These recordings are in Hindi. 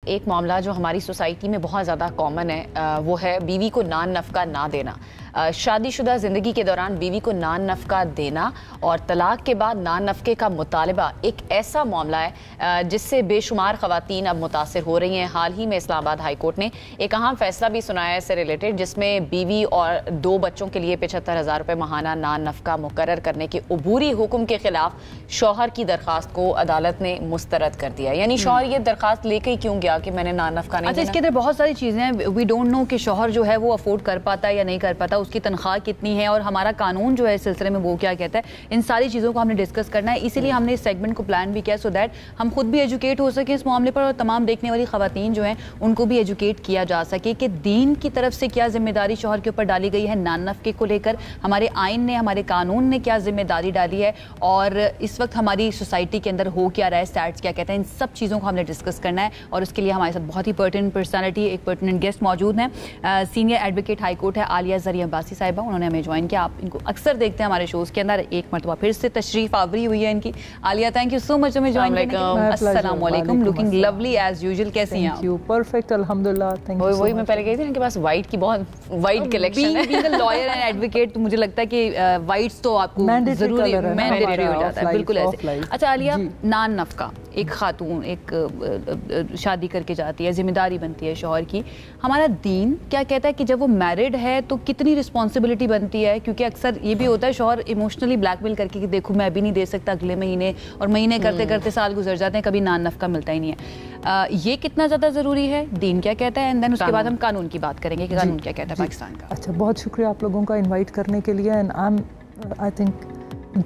एक मामला जो हमारी सोसाइटी में बहुत ज़्यादा कॉमन है वो है बीवी को नान नफ़का ना देना। शादीशुदा ज़िंदगी के दौरान बीवी को नान नफ़का देना और तलाक के बाद नान नफ़के का मुतालबा एक ऐसा मामला है जिससे बेशुमार ख़वातीन अब मुतासिर हो रही हैं। हाल ही में इस्लामाबाद हाई कोर्ट ने एक अहम फैसला भी सुनाया इससे रिलेटेड, जिसमें बीवी और 2 बच्चों के लिए 75,000 रुपये माहाना नान नफ़का मुकर्रर करने के अबूरी हुक्म के खिलाफ शौहर की दरख्वास्त को अदालत ने मुस्तरद कर दिया। यानी शौहर ये दरख्वास्त लेके ही क्यों गया कि मैंने नान नफ़का नहीं देना। इसके अंदर बहुत सारी चीज़ें हैं, वी डोंट नो कि शौहर जो है वो अफोर्ड कर पाता है या नहीं कर पाता, उसकी तनख्वाह कितनी है और हमारा कानून जो है इस सिलसिले में वो क्या कहता है। इन सारी चीज़ों को हमने डिस्कस करना है, इसीलिए हमने इस सेगमेंट को प्लान भी किया सो दैट हम खुद भी एजुकेट हो सके इस मामले पर और तमाम देखने वाली ख़वातीन जो हैं उनको भी एजुकेट किया जा सके कि दीन की तरफ से क्या जिम्मेदारी शौहर के ऊपर डाली गई है नान नफ़के को लेकर, हमारे आइन ने, हमारे कानून ने क्या जिम्मेदारी डाली है और इस वक्त हमारी सोसाइटी के अंदर हो क्या रहा है, स्टैट्स क्या कहते हैं। इन सब चीज़ों को हमने डिस्कस करना है और उसके लिए हमारे साथ बहुत ही पर्टिनेंट पर्सनैलिटी, एक पर्टिनेंट गेस्ट मौजूद हैं। सीनियर एडवोकेट हाई कोर्ट है आलिया ज़रिया अब्बासी साहिबा, उन्होंने हमें ज्वाइन किया। आप इनको अक्सर देखते हैं हमारे शोज़ के अंदर, एक मरतबा फिर से तशरीफ आवरी हुई है इनकी। Alia, thank you so much हमें ज्वाइन करने के लिए। अस्सलाम वालेकुम, लुकिंग लवली एज यूजुअल, कैसी हैं आप? परफेक्ट, अल्हम्दुलिल्लाह, थैंक यू। वही मैं पहले कही थी इनके पास वाइट की बहुत वाइट कलेक्शन है। Being a lawyer and advocate तो मुझे लगता है कि वाइट्स तो आपको जरूरी मैंडेटरी हो जाता है, बिल्कुल ऐसे। अच्छा आलिया, नान नफ़का एक खातून एक शादी करके जाती है, जिम्मेदारी बनती है शौहर की, हमारा दीन क्या कहता है कि जब वो मैरिड है तो कितनी रिस्पॉन्सिबिलिटी बनती है? क्योंकि अक्सर ये भी होता है शौहर इमोशनली ब्लैकमेल करके कि देखो मैं भी नहीं दे सकता अगले महीने, और महीने करते करते साल गुजर जाते हैं, कभी नान नफ़का मिलता ही नहीं है। ये कितना ज़्यादा ज़रूरी है, दीन क्या कहता है, एंड देन उसके बाद हम कानून की बात करेंगे कि कानून क्या कहता है पाकिस्तान का। अच्छा, बहुत शुक्रिया आप लोगों का इन्वाइट करने के लिए। एंड आई थिंक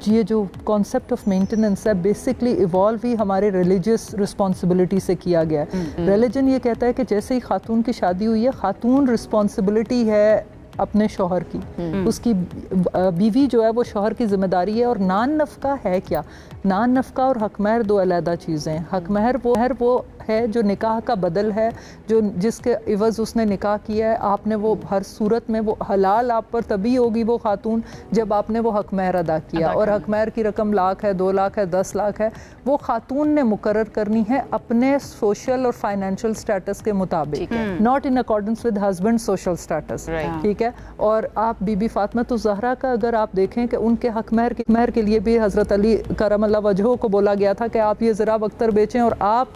ये जो कॉन्सेप्ट ऑफ मेंटेनेंस है बेसिकली इवॉल्व ही हमारे रिलीजियस रिस्पॉन्सिबिलिटी से किया गया है। रिलीजन ये कहता है कि जैसे ही खातून की शादी हुई है, खातून रिस्पॉन्सिबिलिटी है अपने शौहर की, उसकी बीवी जो है वो शौहर की जिम्मेदारी है। और नान नफ़का है क्या? नान नफ़का और हक महर दो अलहदा चीज़ें हैं। हक महर वो है जो निकाह का बदल है, जो जिसके इवज़ उसने निकाह किया है, आपने वो हर सूरत में वो हलाल आप पर तभी होगी वो खातून जब आपने वो हक महर अदा किया। और हक महर की रकम लाख है, 2 लाख है, 10 लाख है, वो खातून ने मुकर्रर करनी है अपने सोशल और फाइनेंशियल स्टेटस के मुताबिक, not in accordance with husband social status, ठीक है। और आप बीबी फातिमा तो ज़हरा का अगर आप देखें कि उनके हक महर के लिए भी हज़रत अली करमल्लाह वजहो को बोला गया था कि आप ये ज़रा बख्तर बेचें और आप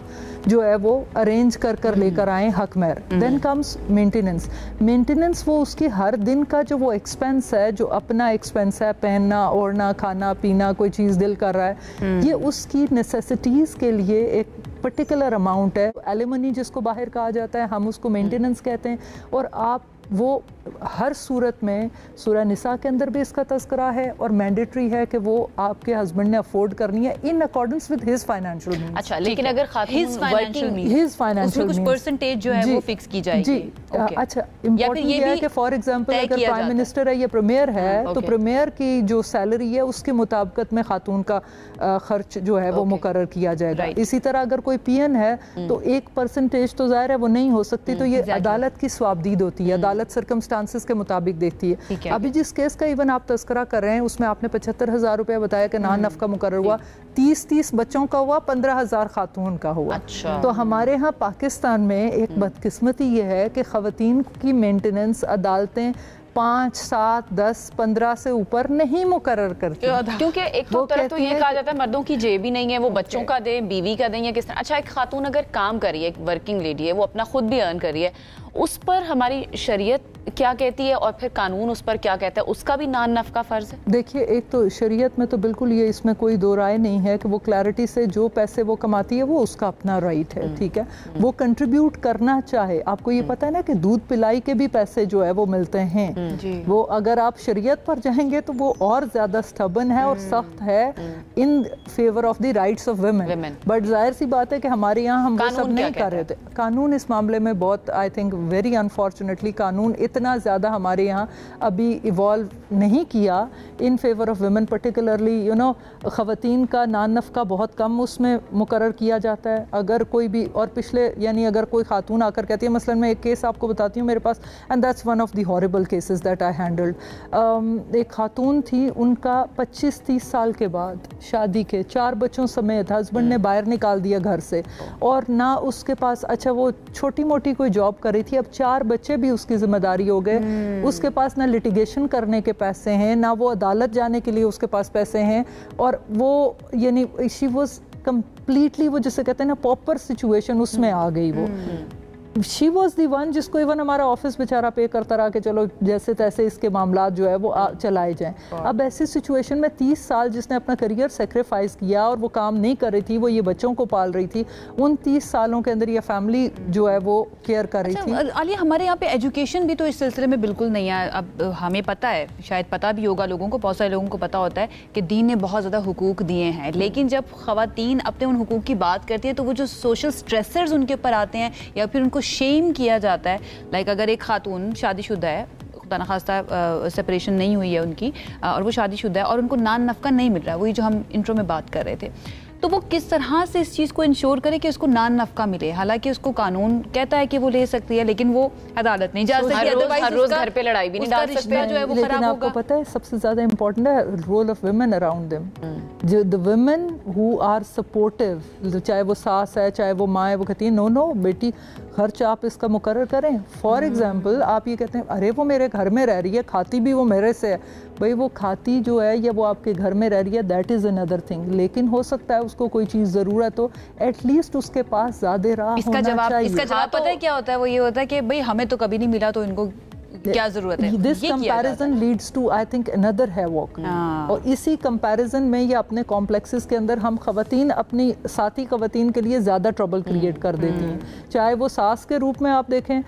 जो है वो अरेंज कर लेकर आए हक महर। Then comes maintenance. मेंटेनेंस वो उसकी हर दिन का जो वो एक्सपेंस है, जो अपना एक्सपेंस है, पहनना ओढ़ना खाना पीना, कोई चीज़ दिल कर रहा है, ये उसकी नेसेसिटीज़ के लिए एक पर्टिकुलर अमाउंट है। एलिमनी जिसको बाहर कहा जाता है, हम उसको मेंटेनेंस कहते हैं। और आप वो हर सूरत में सूरह निसा के अंदर भी इसका तज़किरा है और मैंडेटरी है कि वो आपके हस्बैंड ने अफोर्ड करनी है in accordance with his financial means. अच्छा, लेकिन अगर हिज फाइनेंशियल कुछ परसेंटेज जो है वो फिक्स की जाएगी जी। अच्छा, इम्पोर्टेंट ये है कि फॉर एग्जांपल अगर प्राइम मिनिस्टर है या प्रीमियर है तो प्रीमियर की जो सैलरी है उसके मुताबिकत में खातून का खर्च जो है वो मुकर्रर किया जाएगा। इसी तरह अगर कोई पीएन है तो 1% तो ज़ाहिर है वो नहीं हो सकती, तो ये अदालत की स्वाबदीद होती है, अदालत सर्कमस्टांसेस के मुताबिक देखती है। अभी जिस केस का इवन आप तस्करा कर रहे हैं उसमें आपने 75,000 रुपया बताया कि नान नफ़का मुकर्रर हुआ, 30 बच्चों का हुआ, 15,000 खातून का हुआ। अच्छा। तो हमारे यहाँ पाकिस्तान में एक बदकिस्मती ये है कि ख़वातीन की मेंटेनेंस अदालतें 5, 7, 10, 15 से ऊपर नहीं मुकर्रर करती, क्योंकि एक तो तरफ तो ये कहा जाता है मर्दों की जेब ही नहीं है, वो बच्चों का दें, बीवी का दें या किस तरह। अच्छा, एक खातून अगर काम कर रही है, एक वर्किंग लेडी है, वो अपना खुद भी अर्न कर रही है, उस पर हमारी शरीयत क्या कहती है और फिर कानून उस पर क्या कहता है? उसका भी नान नफ़का फ़र्ज है? देखिए, एक तो शरीयत में तो बिल्कुल ये इसमें कोई दो राय नहीं है कि वो क्लैरिटी से जो पैसे वो कमाती है वो उसका अपना राइट है, ठीक है। वो कंट्रीब्यूट करना चाहे, आपको ये पता है ना कि दूध पिलाई के भी पैसे जो है वो मिलते हैं। वो अगर आप शरीयत पर जाएंगे तो वो और ज़्यादा स्टबन है और सख्त है in favour of the rights of women. But जाहिर सी बात है कि हमारे यहाँ हम वो सब नहीं कर रहे थे। कानून इस मामले में बहुत आई थिंक वेरी अनफॉर्चुनेटली कानून इतना ज़्यादा हमारे यहाँ अभी इवॉल्व नहीं किया in favour of women, particularly you know ख़वातीन का नान नफ़का बहुत कम उसमें मुकर्रर किया जाता है। अगर कोई भी और पिछले यानी अगर कोई खातून आकर कहती है, मसलन मैं एक केस आपको बताती हूँ मेरे पास, and that's one of the horrible cases that I handled. एक खातून थी, उनका 25-30 साल के बाद शादी के 4 बच्चों समेत हस्बैंड ने बाहर निकाल दिया घर से, और ना उसके पास, अच्छा वो छोटी मोटी कोई जॉब कर रही थी, अब 4 बच्चे भी उसकी जिम्मेदारी हो गए, उसके पास ना लिटिगेशन करने के पैसे हैं, ना वो अदालत जाने के लिए उसके पास पैसे हैं, और वो यानी शी वाज कंप्लीटली, वो जिसे कहते हैं ना पॉपर सिचुएशन, उसमें आ गई वो। शी वॉज दी वन जिसको इवन हमारा ऑफिस बेचारा पे करता रहा कि चलो जैसे तैसे इसके मामला जो है वो चलाए जाएं। अब ऐसी सिचुएशन में 30 साल जिसने अपना करियर सेक्रीफाइस किया और वो काम नहीं कर रही थी, वो ये बच्चों को पाल रही थी, उन 30 सालों के अंदर ये फैमिली जो है वो केयर कर रही थी। आलिया, हमारे यहाँ पे एजुकेशन भी तो इस सिलसिले में बिल्कुल नहीं है। अब हमें पता है, शायद पता भी होगा लोगों को, बहुत सारे लोगों को पता होता है कि दीन ने बहुत ज़्यादा हुकूक दिए हैं, लेकिन जब ख़वातीन अपने उन हुकूक की बात करती है तो वो जो सोशल स्ट्रेसर्स उनके ऊपर आते हैं या फिर उनको शेम किया जाता है। लाइक अगर एक खातून शादीशुदा है, खुदा न खास्ता सेपरेशन नहीं हुई है उनकी, और वो शादीशुदा है और उनको नान नफ़का नहीं मिल रहा है, वही जो हम इंट्रो में बात कर रहे थे, तो वो किस तरह से इस चीज़ को इंश्योर करे कि उसको नान नफ़का मिले? हालांकि उसको कानून कहता है कि वो ले सकती है, लेकिन वो अदालत नहीं जा सकती, हर रोज घर पे लड़ाई भी नहीं डाल सकते जो है वो खराब होगा। आपको पता है सबसे ज़्यादा इम्पोर्टेंट है role of women around them, जो the women who are supportive, चाहे वो सास है चाहे वो माँ है, वो कहती है नो नो बेटी खर्च आप इसका मुकर्रर करें। फॉर एग्जाम्पल आप ये कहते हैं अरे वो मेरे घर में रह रही है, खाती भी वो मेरे से है, भाई वो खाती जो है या वो आपके घर में रह रही है, दैट इज़ अनदर थिंग, लेकिन हो सकता है उसको कोई चीज़ ज़रूरत हो, एटलीस्ट उसके पास ज़्यादा राह होना चाहिए। इसका जवाब पता है क्या होता है? वो ये होता है कि भाई हमें तो कभी नहीं मिला तो इनको क्या जरूरत है। This comparison leads to I think another havoc, और इसी कंपैरिजन में या अपने कॉम्प्लेक्सेस के अंदर हम खवातीन अपनी साथी खवातीन के लिए ज़्यादा ट्रबल क्रिएट कर देती हैं। चाहे वो सास के रूप में आप देखें,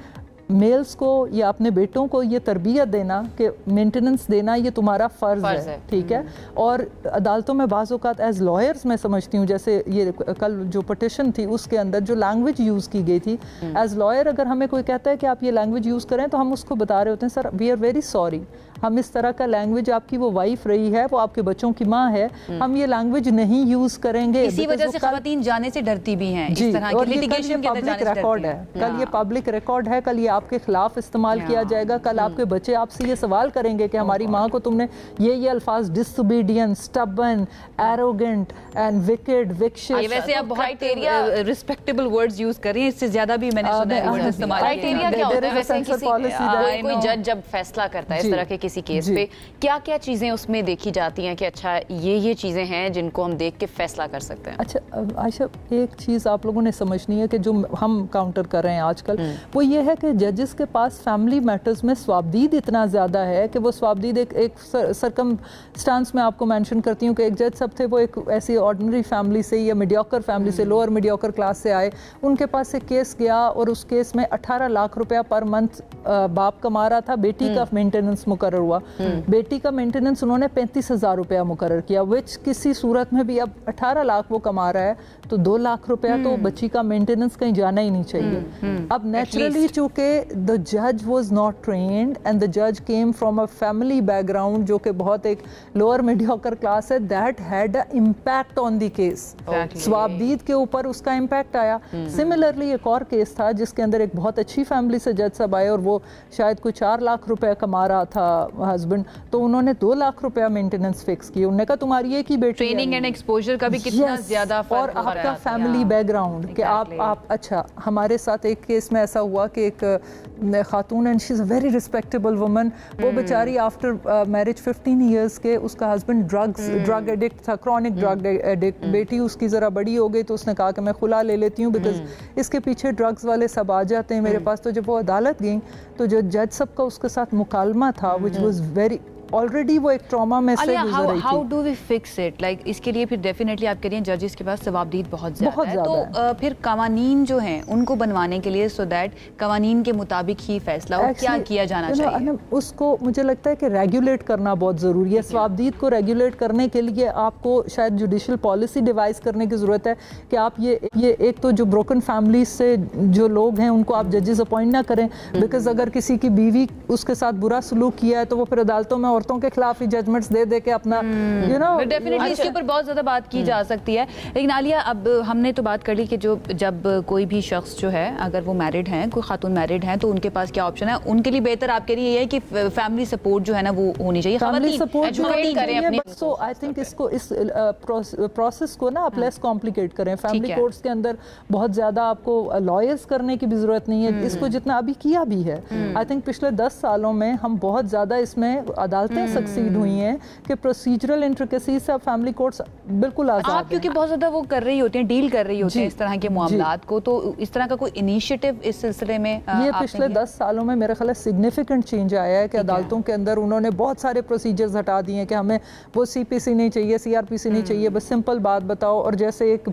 मेल्स को या अपने बेटों को ये तरबियत देना कि मेंटेनेंस देना ये तुम्हारा फ़र्ज़ है, ठीक है। और अदालतों में बाज़ औक़ात एज लॉयर्स मैं समझती हूँ, जैसे ये कल जो पटिशन थी उसके अंदर जो लैंग्वेज यूज़ की गई थी, एज लॉयर अगर हमें कोई कहता है कि आप ये लैंग्वेज यूज़ करें तो हम उसको बता रहे होते हैं sir we are very sorry, हम इस तरह का लैंग्वेज, आपकी वो वाइफ रही है, वो आपके बच्चों की माँ है, हम ये लैंग्वेज नहीं यूज़ करेंगे। इसी वजह से खवातीन जाने से डरती भी हैं, इस तरह की लिटिगेशन के अंदर जाने से डरती हैं। रिकॉर्ड है, कल ये पब्लिक रिकॉर्ड है, कल ये आपके खिलाफ इस्तेमाल किया जाएगा, कल आपके बच्चे आपसे ये सवाल करेंगे कि हमारी माँ को तुमने ये अल्फाज disobedient, stubborn, arrogant and wicked, vicious, ये वैसे आप बहुत रिस्पेक्टेबल वर्ड्स यूज कर रही हैं, इससे ज्यादा भी मैंने सुना है वर्ड इस्तेमाल। क्राइटेरिया क्या होता है वैसे कोई जज जब फैसला करता है इस तरह के किसी केस पे, क्या क्या चीजें उसमें देखी जाती हैं कि अच्छा ये चीजें हैं जिनको हम देख के फैसला कर सकते हैं? अच्छा आयशा, एक चीज़ आप लोगों ने समझनी है कि जो हम काउंटर कर रहे हैं आजकल, वो ये है कि जजेस के पास फैमिली मैटर्स में स्वाबदीद इतना ज़्यादा है कि वो स्वाबदीद एक सरकमस्टांस में आपको मेंशन करती हूँ कि एक जज सब थे, वो एक ऐसी ऑर्डिनरी फैमिली से या मीडियोकर फैमिली से, लोअर मीडियोकर क्लास से आए, उनके पास एक केस गया और उस केस में 18 लाख रुपया पर मंथ बाप कमा रहा था, बेटी का मेंटेनेंस मुकर्रर हुआ, बेटी का मेंटेनेंस उन्होंने 35,000 रुपया मुकर्रर किया, विच किसी सूरत में भी अब 18 लाख वो कमा रहा है तो 2 लाख रुपया तो बच्ची का मेंटेनेंस कहीं जाना ही नहीं चाहिए। अब नेचुरली चूंकि द जज was not trained and the जज came from a family background जो कि बहुत एक लोअर मीडियोकर क्लास है, that had a impact on the case, स्वाबदीद के ऊपर उसका इम्पैक्ट आया। सिमिलरली एक और केस था जिसके अंदर एक बहुत अच्छी फैमिली से जज साहब आए और वो शायद कोई 4 लाख रुपया कमा रहा था हस्बैंड, तो उन्होंने 2 लाख रुपया मेंटेनेंस फिक्स की। उन्होंने कहा तुम्हारी एक ही बेटी, ट्रेनिंग एंड एक्सपोजर का भी कितना ज्यादा फर्क और आपका फैमिली बैकग्राउंड कि आप अच्छा, हमारे साथ एक केस में ऐसा हुआ कि एक खातून and she is a very respectable woman, वो बेचारी आफ्टर मैरिज 15 ईयर्स के उसका हस्बैंड ड्रग एडिक्ट था, क्रॉनिक ड्रग एडिक्ट, बेटी उसकी ज़रा बड़ी हो गई तो उसने कहा कि मैं खुला ले लेती हूँ बिकॉज इसके पीछे ड्रग्स वाले सब आ जाते हैं मेरे पास। तो जब वो अदालत गई तो जो जज सब का उसके साथ मुकालमा था विच वॉज वेरी ऑलरेडी वो एक ट्रॉमा में से गुजर रही थी। How do we fix it, like इसके लिए फिर डेफिनेटली आप कह रही हैं जजेस के पास सवाबदीद बहुत ज़्यादा है, तो फिर कवानीन जो हैं उनको बनवाने के लिए, सो दैट कवानीन के मुताबिक ही फैसला हो, क्या किया जाना चाहिए? उसको मुझे लगता है कि रेगुलेट करना बहुत ज़रूरी है। सवाबदीद को रेगुलेट करने के लिए आपको शायद जुडिशल पॉलिसी डिवाइस करने की ज़रूरत है कि आप ये एक तो जो ब्रोकन फैमिली से जो लोग हैं उनको आप जजेस अपॉइंट ना करें, बिकॉज अगर किसी की बीवी उसके साथ बुरा सलूक किया है तो वो फिर अदालतों में औरतों के खिलाफ ही जजमेंट्स दे के अपना डेफिनेटली इसके ऊपर बहुत ज़्यादा बात की जा सकती है। लेकिन आलिया, अब हमने तो बात कर ली कि जब कोई भी शख्स जो है अगर वो मैरिड हैं, कोई खातून मैरिड हैं, तो उनके पास क्या ऑप्शन है? उनके लिए बेहतर आप कह रही है कि फैमिली सपोर्ट जो है ना वो होनी चाहिए, फैमिली सपोर्ट करें। सो आई थिंक इसको इस प्रोसेस को ना आप लेस कॉम्प्लिकेट करें। फैमिली कोर्ट्स के अंदर बहुत ज़्यादा आपको लॉयर्स करने की भी ज़रूरत नहीं है, इसको जितना अभी किया भी है। आई थिंक पिछले 10 सालों में हम बहुत ज़्यादा इसमें अदालतें सक्सीड हुई हैं कि प्रोसीजरल इंट्रिकेसीज से फैमिली कोर्ट्स बिल्कुल आज़ाद आप क्योंकि बहुत ज़्यादा वो कर रही होती हैं, डील कर रही होती हैं इस तरह के मामलात को, तो इस तरह का कोई इनिशिएटिव इस सिलसिले में ये पिछले 10 सालों में मेरे ख्याल सिग्निफिकेंट चेंज आया है कि अदालतों के अंदर उन्होंने बहुत सारे प्रोसीजर्स हटा दिए हैं कि हमें वो CPC नहीं चाहिए, CRPC नहीं चाहिए, बस सिंपल बात बताओ। और जैसे एक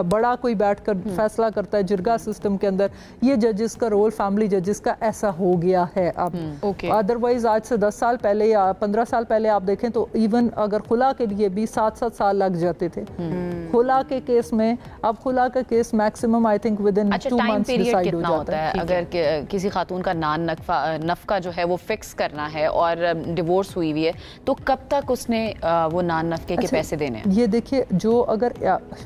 बड़ा कोई बैठ कर फैसला करता है जिरगा सिस्टम के अंदर, ये जजेस का रोल फैमिली जजेस का ऐसा हो गया है अब। अदरवाइज आज से 10 साल पहले या 15 साल पहले आप देखें तो इवन अगर खुला के लिए भी 7-7 साल लग जाते थे खुला के केस में। अब खुला का case maximum I think with in 2 months decide हो जाता है। अगर किसी खातून का नान नफका जो है वो फिक्स करना है और डिवोर्स हुई हुई है, तो कब तक उसने वो नान नफके के पैसे देने हैं? ये देखिए, जो अगर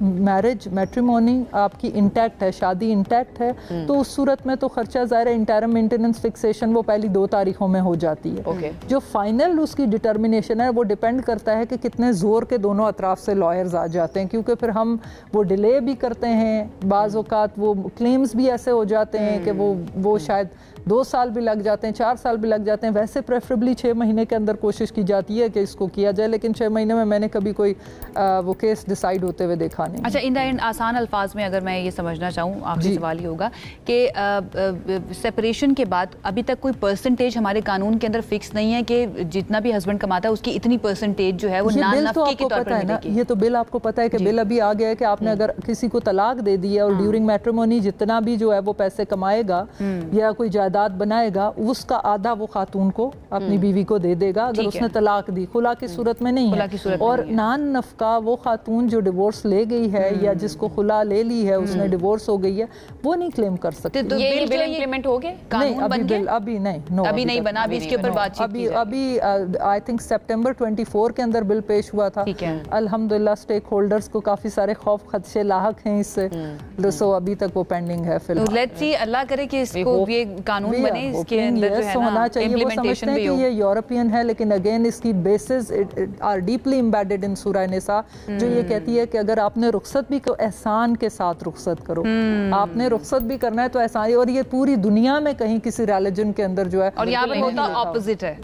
मैट्रिमोनी आपकी इंटैक्ट है, शादी इंटैक्ट है, तो उस सूरत में तो खर्चा ज़ाहिर है इंटरम मेंटेनेंस फिक्सेशन वो पहली 2 तारीखों में हो जाती है। जो फाइनल उसकी डिटर्मिनेशन है वो डिपेंड करता है कि कितने जोर के दोनों अतराफ से लॉयर्स आ जाते हैं, क्योंकि फिर हम वो डिले भी करते हैं, बाज़ औक़ात वो क्लेम्स भी ऐसे हो जाते हैं कि वो शायद 2 साल भी लग जाते हैं, 4 साल भी लग जाते हैं। वैसे प्रेफरेबली 6 महीने के अंदर कोशिश की जाती है कि इसको किया जाए, लेकिन 6 महीने में मैंने कभी कोई वो केस डिसाइड होते हुए देखा नहीं। अच्छा, इन द एंड आसान अल्फाज में अगर मैं ये समझना चाहूँ, आखिरी सवाल ये होगा कि सेपरेशन के बाद अभी तक कोई परसेंटेज हमारे कानून के अंदर फिक्स नहीं है कि जितना भी हस्बैंड कमाता है उसकी इतनी परसेंटेज जो है वो नान नफके के तौर पर मिलेगी। ये तो बिल आपको पता है कि बिल अभी आ गया है कि आपने अगर किसी को तलाक दे दी है और ड्यूरिंग मैट्रिमोनी जितना भी जो है वो पैसे कमाएगा या कोई जायदाद बनाएगा, उसका आधा वो खातून को अपनी बीवी को दे देगा अगर उसने तलाक दी। खुला की सूरत में नहीं है। और नान नफका वो खातून जो डिवोर्स ले गई है या जिसको खुला ले ली है, उसने डिवोर्स हो गई है, वो नहीं क्लेम कर सकती। तो ये बिल इंप्लीमेंट हो गए? कानून बन गया? अभी नहीं, अभी नहीं बना, अभी इसके ऊपर बातचीत अभी आई थिंक सितंबर 24 के अंदर बिल पेश हुआ था। अल्हम्दुलिल्लाह स्टेक होल्डर्स को काफी सारे खौफ खदशे लाहक हैं इससे, सो अभी तक वो पेंडिंग है फिलहाल। लेट्स सी, अल्लाह करे कि इसको ये कानून बने, इसके अंदर जो है ना होना चाहिए। वो समझते हैं कि ये यूरोपियन है, लेकिन अगेन इसकी basis are deeply embedded in सूरह निसा, जो ये कहती है कि अगर आपने रुखसत भी करो, एहसान के साथ रुखसत करो। आपने रुखसत भी करना है तो एहसान, और ये पूरी दुनिया में कहीं किसी रिलीजन के अंदर जो है, और यहाँ पर होता ऑपोजिट है,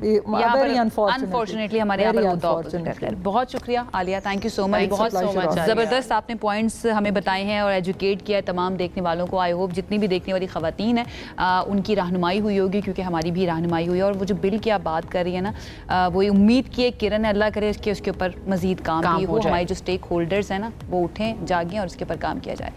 अनफॉर्चुनेटली हमारे यहाँ पर होता ऑपोजिट है। बहुत शुक्रिया Alia, thank you so much. बहुत जबरदस्त आपने पॉइंट्स हमें बताए हैं और एजुकेट किया है तमाम देखने वालों को। आई होप जितनी भी देखने वाली खवातीन है उनकी रहनुमाई हुई होगी, क्योंकि हमारी भी रहनुमाई हुई है। और वो जो बिल की आप बात कर रही है ना, वो उम्मीद की एक किरण है, अल्लाह करे उसके ऊपर मजीद काम भी हो, हमारे जो स्टेक होल्डर्स हैं ना वो उठें, जागें और उसके ऊपर काम किया जाए।